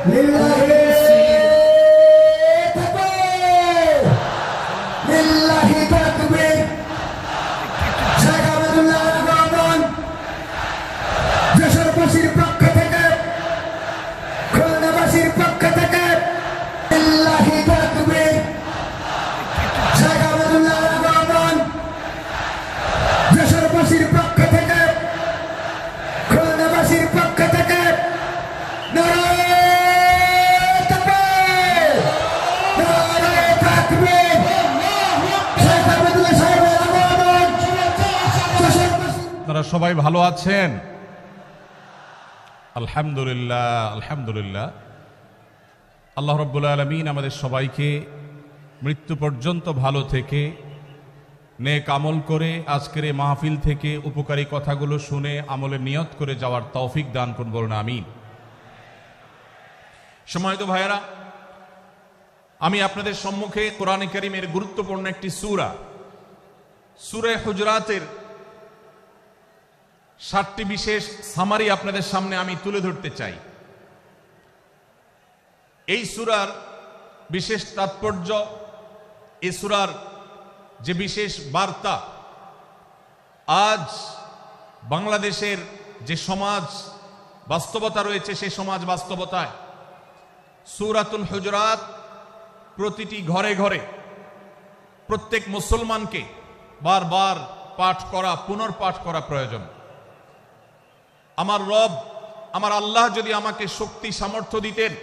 লিল্লাহি তাকবীর, লিল্লাহি তাকবীর। শেখ আহমদুল্লাহ রহমান দেশবাসীর পক্ষ থেকে, খুলনাবাসীর পক্ষ থেকে লিল্লাহি তাকবীর। শেখ আহমদুল্লাহ রহমান দেশবাসীর পক্ষ থেকে, খুলনাবাসীর পক্ষ থেকে নারায়ে তাকবীর, নারায়ে তাকবীর। শেখ আহমদুল্লাহ সাহেবের আগমন দেশবাসী। আপনারা সবাই ভালো আছেন? আলহামদুলিল্লাহ, আলহামদুলিল্লাহ। আল্লাহ রাব্বুল আলামিন আমাদের সবাইকে মৃত্যু পর্যন্ত ভালো থেকে নেক আমল করে আজকের এই মাহফিল থেকে উপকারী কথাগুলো শুনে আমলে নিয়ত করে যাওয়ার তৌফিক দান করুন, বলুন আমিন। সম্মানিত ভাইয়েরা, আমি আপনাদের সম্মুখে কোরআনে কারীমের গুরুত্বপূর্ণ একটি সূরা, সূরা হুজরাতের 7টি বিশেষ সামারি আপনাদের সামনে আমি তুলে ধরতে চাই। এই সূরার বিশেষ তাৎপর্য, এই সূরার যে বিশেষ বার্তা, আজ বাংলাদেশের যে সমাজ বাস্তবতা রয়েছে, সেই সমাজ বাস্তবতায় সূরাতুল হুজরাত প্রতিটি ঘরে ঘরে প্রত্যেক মুসলমানকে বারবার পাঠ করা, পুনর্পাঠ করা প্রয়োজন। আমার রব, আমার আল্লাহ যদি আমাকে শক্তি সামর্থ্য দিতেন,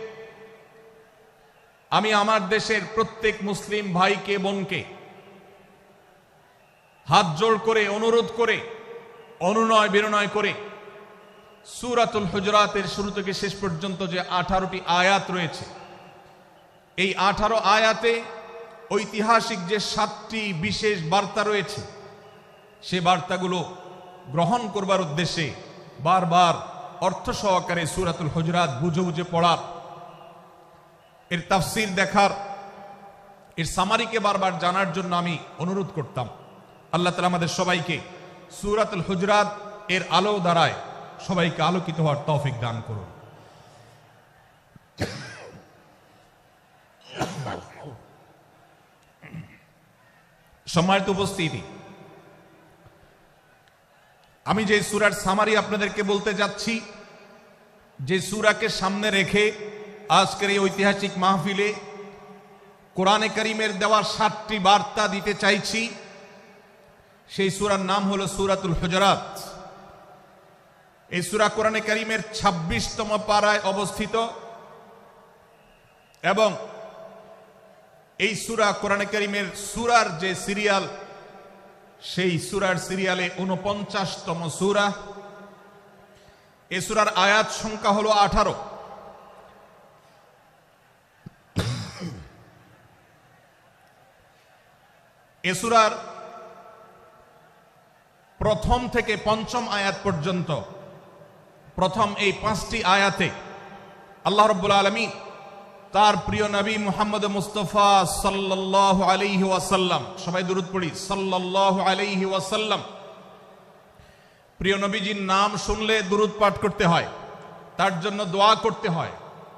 আমি আমার দেশের প্রত্যেক মুসলিম ভাইকে বোনকে হাত জোড় করে অনুরোধ করে, অনুনয় বিনয় করে সূরাতুল হুজরাতের শুরু থেকে শেষ পর্যন্ত যে 18টি আয়াত রয়েছে, এই 18 আয়াতে ঐতিহাসিক যে 7টি বিশেষ বার্তা রয়েছে, সে বার্তাগুলো গ্রহণ করবার উদ্দেশ্যে বারবার অর্থ সহকারে সূরাতুল হুজরাত বুঝে বুঝে পড়ার, এর তাফসীর দেখার, এর সামারিকে বারবার জানার জন্য আমি অনুরোধ করতাম। আল্লাহ তাআলা আমাদের সবাইকে সূরাতুল হুজরাত এর আলো দ্বারায় সবাইকে আলোকিত হওয়ার তৌফিক দান করুন। সম্মানিত উপস্থিতি, আমি যে সূরার সামারি আপনাদেরকে বলতে যাচ্ছি, যে সূরাকে সামনে রেখে আজকের এই ঐতিহাসিক মাহফিলে কোরআনে কারীমের দেওয়া 7টি বার্তা দিতে চাইছি, সেই সূরার নাম হলো সূরাতুল হুজরাত। এই সূরা কোরআনে কারীমের 26তম পারায় অবস্থিত এবং এই সূরা কোরআনে কারীমের সূরার যে সিরিয়াল, সেই সূরার সিরিয়ালে 49তম সূরা। এই সূরার আয়াত সংখ্যা হলো 18। এই সূরার প্রথম থেকে 5ম আয়াত পর্যন্ত, প্রথম এই 5টি আয়াতে আল্লাহ রাব্বুল আলামিন তার প্রিয় নবী মুহাম্মদ মুস্তাফা সাল্লাল্লাহু আলাইহি ওয়াসাল্লাম, সবাই দুরূদ পড়ি, সাল্লাল্লাহু আলাইহি ওয়াসাল্লাম, প্রিয় নবীজির নাম শুনলে দুরূদ পাঠ করতে হয়, তার জন্য দোয়া করতে হয়।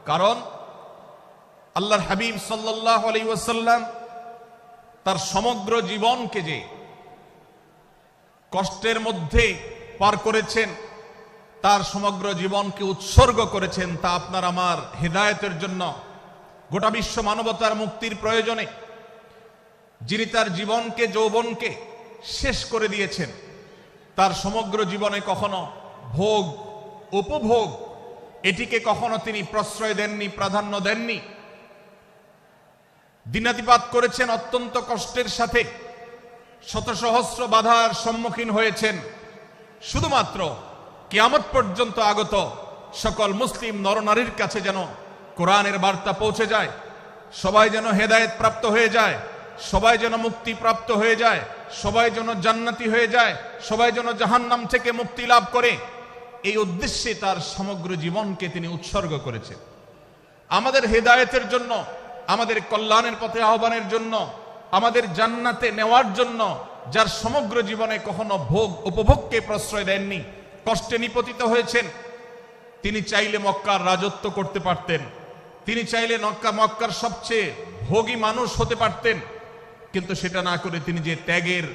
কারণ আল্লাহর হাবিব সাল্লাল্লাহু আলাইহি ওয়াসাল্লাম তার সমগ্র জীবনকে যে কষ্টের মধ্যে পার করেছেন, তার সমগ্র জীবনকে উৎসর্গ করেছেন, তা আপনার আমার হেদায়েতের জন্য, গোটা বিশ্ব মানবতার মুক্তির প্রয়োজনে। যিনি তার জীবনকে, যৌবনকে শেষ করে দিয়েছেন, তার সমগ্র জীবনে কখনো ভোগ, উপভোগ এটিকে কখনো তিনি প্রশ্রয় দেননি, প্রাধান্য দেননি। দিনাতিপাত করেছেন অত্যন্ত কষ্টের সাথে, শত সহস্র বাধার সম্মুখীন হয়েছেন, শুধুমাত্র কিয়ামত পর্যন্ত আগত সকল মুসলিম নরনারীর কাছে যেন কোরআনের বার্তা পৌঁছে যায়, সবাই যেন হেদায়েত প্রাপ্ত হয়ে যায়, সবাই যেন মুক্তি প্রাপ্ত হয়ে যায়, সবাই যেন জান্নাতি হয়ে যায়, সবাই যেন জাহান্নাম থেকে মুক্তি লাভ করে, এই উদ্দেশ্যে তার সমগ্র জীবনকে তিনি উৎসর্গ করেছেন। আমাদের হেদায়েতের জন্য, আমাদের কল্যাণের পথে আহ্বানের জন্য, আমাদের জান্নাতে নেওয়ার জন্য, যার সমগ্র জীবনে কখনো ভোগ উপভোগকে প্রশ্রয় দেননি, কষ্টে নিপতিত হয়েছেন, তিনি চাইলে মক্কার রাজত্ব করতে পারতেন, তিনি চাইলে মক্কার সবচেয়ে ভোগী মানুষ হতে পারতেন, কিন্তু সেটা না করে তিনি যে ত্যাগের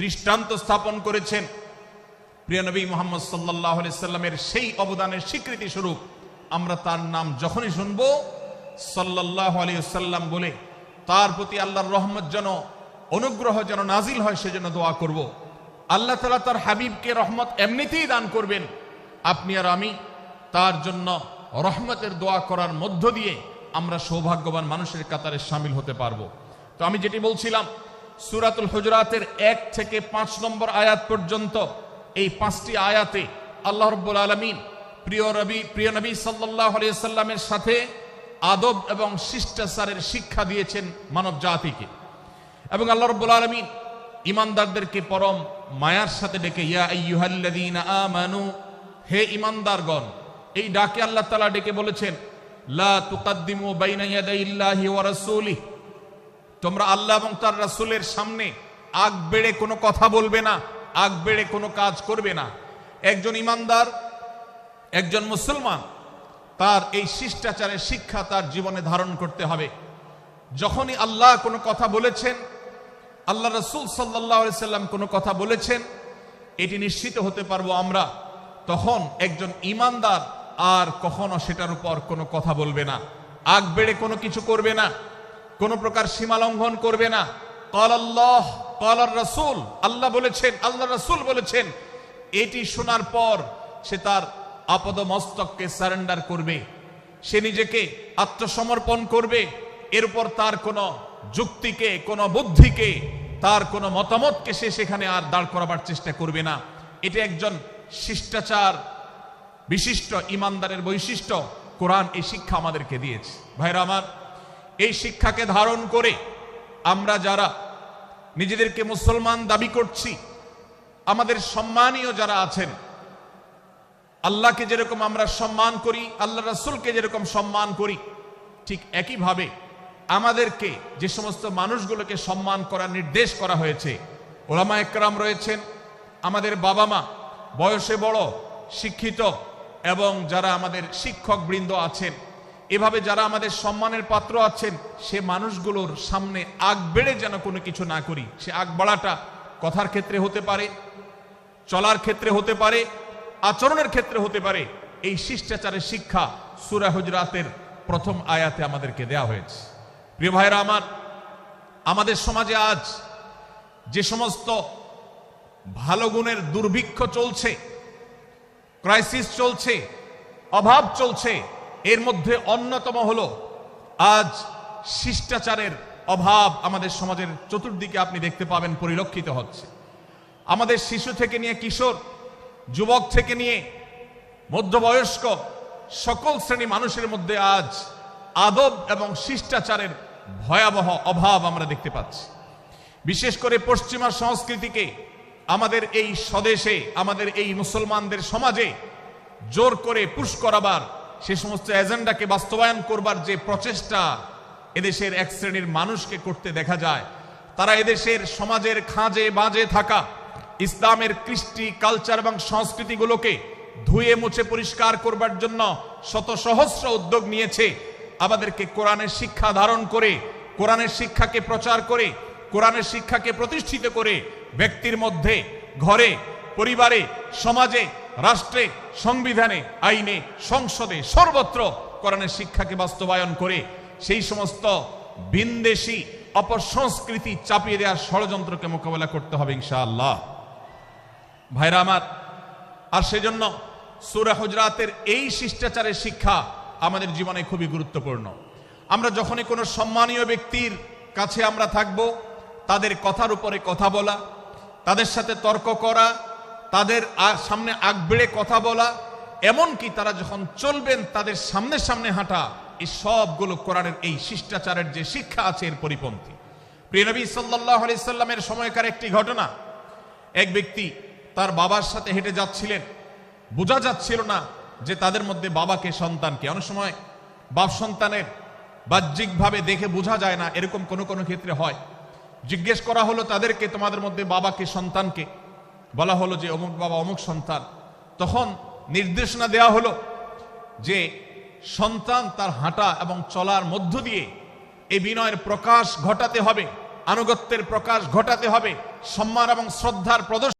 দৃষ্টান্ত স্থাপন করেছেন, প্রিয় নবী মুহাম্মদ সাল্লাল্লাহু আলাইহি সাল্লামের সেই অবদানের স্বীকৃতি স্বরূপ আমরা তার নাম যখনই শুনবো সাল্লাল্লাহু আলাইহি সাল্লাম বলে তার প্রতি আল্লাহর রহমত যেন, অনুগ্রহ যেন নাজিল হয় সেজন্য দোয়া করব। আল্লাহ তাআলা তার হাবিবকে রহমত এমনিতেই দান করবেন, আপনি আর আমি তার জন্য রহমতের দোয়া করার মধ্য দিয়ে আমরা সৌভাগ্যবান মানুষের কাতারে শামিল হতে পারবো। তো আমি যেটি বলছিলাম, সূরাতুল হুজুরাতের 1 থেকে 5 নম্বর আয়াত পর্যন্ত এই 5টি আয়াতে আল্লাহ রাব্বুল আলামিন প্রিয় নবী সাল্লাল্লাহু আলাইহি সাল্লামের সাথে আদব এবং শিষ্টাচারের শিক্ষা দিয়েছেন মানব জাতিকে। এবং আল্লাহ রাব্বুল আলামিন ঈমানদারদেরকে পরম মায়ার সাথে ডেকে ইয়া আইয়ুহাল্লাযীনা আমানু, হে ঈমানদারগণ, এই ডাকে আল্লাহ তাআলা ডেকে বলেছেন লা তুকাদ্দিমু বাইনা ইয়াদাইল্লাহি ওয়া রাসূলিহি, তোমরা আল্লাহ এবং তার রাসূলের সামনে আগ বেড়ে কোনো কথা বলবে না, আগ বেড়ে কোনো কাজ করবে না। একজন ঈমানদার, একজন মুসলমান, তার এই শিষ্টাচারের শিক্ষা তার জীবনে ধারণ করতে হবে। যখনই আল্লাহ কোনো কথা বলেছেন, আল্লাহ রাসূল সাল্লাল্লাহু আলাইহি সাল্লাম কোনো কথা বলেছেন, এটি নিশ্চিত হতে পারবো আমরা, তখন একজন ঈমানদার আর কখনো সেটার উপর কোনো কথা বলবে না, আগ বেড়ে কোনো কিছু করবে না, কোনো প্রকার সীমা লঙ্ঘন করবে না। ক্বাল আল্লাহ ক্বাল রাসূল, আল্লাহ বলেছেন, আল্লাহ রাসূল বলেছেন, এটি শোনার পর সে তার আপাদমস্তককে সারেন্ডার করবে, সে নিজেকে আত্মসমর্পণ করবে। এর উপর তার কোনো যুক্তিকে, কোনো বুদ্ধিকে, তার কোনো মতামতকে সে সেখানে আর দাঁড় করাবার চেষ্টা করবে না। এটা একজন শিষ্টাচার বিশিষ্ট ঈমানদারের বৈশিষ্ট্য। কোরআন এই শিক্ষা আমাদেরকে দিয়েছে। ভাইরা আমার, এই শিক্ষাকে ধারণ করে আমরা যারা নিজেদেরকে মুসলমান দাবি করছি, আমাদের সম্মানীয় যারা আছেন, আল্লাহকে যেরকম আমরা সম্মান করি, আল্লাহ রাসূলকে যেরকম সম্মান করি, ঠিক একইভাবে আমাদেরকে যে সমস্ত মানুষগুলোকে সম্মান করার নির্দেশ করা হয়েছে, ওলামায়ে কেরাম রয়েছেন, আমাদের বাবা মা, বয়সে বড়, শিক্ষিত, এবং যারা আমাদের শিক্ষক বৃন্দ আছেন, এভাবে যারা আমাদের সম্মানের পাত্র আছেন, সে মানুষগুলোর সামনে আগ বেড়ে যেন কোনো কিছু না করি। সে আগ বাড়াটা কথার ক্ষেত্রে হতে পারে, চলার ক্ষেত্রে হতে পারে, আচরণের ক্ষেত্রে হতে পারে। এই শিষ্টাচারের শিক্ষা সূরা হুজুরাতের প্রথম আয়াতে আমাদেরকে দেয়া হয়েছে। প্রিয় ভাইরা আমার, আমাদের সমাজে আজ যে সমস্ত ভালো গুণের দুর্ভিক্ষ চলছে, ক্রাইসিস চলছে, অভাব চলছে, এর মধ্যে অন্যতম হলো আজ শিষ্টাচারের অভাব। আমাদের সমাজের চতুর্দিকে আপনি দেখতে পাবেন পরিলক্ষিত হচ্ছে। আমাদের শিশু থেকে নিয়ে কিশোর, যুবক থেকে নিয়ে মধ্যবয়স্ক, সকল শ্রেণী মানুষের মধ্যে আজ আদব এবং শিষ্টাচারের ভয়াবহ অভাব আমরা দেখতে পাচ্ছি। বিশেষ করে পশ্চিমা সংস্কৃতিকে আমাদের এই স্বদেশে, আমাদের এই মুসলমানদের সমাজে জোর করে পুশ করাবার, সে সমস্ত এজেন্ডাকে বাস্তবায়ন করবার যে প্রচেষ্টা এদেশের এক শ্রেণীর মানুষকে করতে দেখা যায়, তারা এদেশের সমাজের খাঁজে বাজে থাকা ইসলামের কৃষ্টি, কালচার এবং সংস্কৃতিগুলোকে ধুয়ে মুছে পরিষ্কার করবার জন্য শত সহস্র উদ্যোগ নিয়েছে। আমাদেরকে কোরআনের শিক্ষা ধারণ করে, কোরআনের শিক্ষাকে প্রচার করে, কোরআনের শিক্ষাকে প্রতিষ্ঠিত করে ব্যক্তির মধ্যে, ঘরে, পরিবারে, সমাজে, রাষ্ট্রে, সংবিধানে, আইনে, সংসদে, সর্বত্র কোরআনের শিক্ষাকে বাস্তবায়ন করে সেই সমস্ত ভিনদেশী অপসংস্কৃতি চাপিয়ে দেওয়ার ষড়যন্ত্রকে মোকাবেলা করতে হবে ইনশাআল্লাহ। ভাইরা আমার, আর সেজন্য সূরা হুজুরাতের এই শিষ্টাচারের শিক্ষা আমাদের জীবনে খুবই গুরুত্বপূর্ণ। আমরা যখনই কোনো সম্মানীয় ব্যক্তির কাছে আমরা থাকব, তাদের কথার উপরে কথা বলা, তাদের সাথে তর্ক করা, তাদের সামনে আগ বেড়ে কথা বলা, এমনকি তারা যখন চলবেন তাদের সামনে সামনে হাঁটা, এই সবগুলো কোরআনের এই শিষ্টাচারের যে শিক্ষা আছে এর পরিপন্থী। প্রিয় নবী সাল্লাল্লাহু আলাইহি সাল্লামের সময়কার একটি ঘটনা, এক ব্যক্তি তার বাবার সাথে হেঁটে যাচ্ছিলেন, বোঝা যাচ্ছিল না যে তাদের মধ্যে বাবাকে সন্তানকে। অনেক সময় বাপ সন্তানের বাহ্যিকভাবে দেখে বোঝা যায় না, এরকম কোনো কোনো ক্ষেত্রে হয়। জিজ্ঞেস করা হলো তাদেরকে, তোমাদের মধ্যে বাবাকে সন্তানকে? বলা হলো যে অমুক বাবা, অমুক সন্তান। তখন নির্দেশনা দেওয়া হলো যে সন্তান তার হাঁটা এবং চলার মধ্য দিয়ে এই বিনয়ের প্রকাশ ঘটাতে হবে, আনুগত্যের প্রকাশ ঘটাতে হবে, সম্মান এবং শ্রদ্ধার প্রদর্শন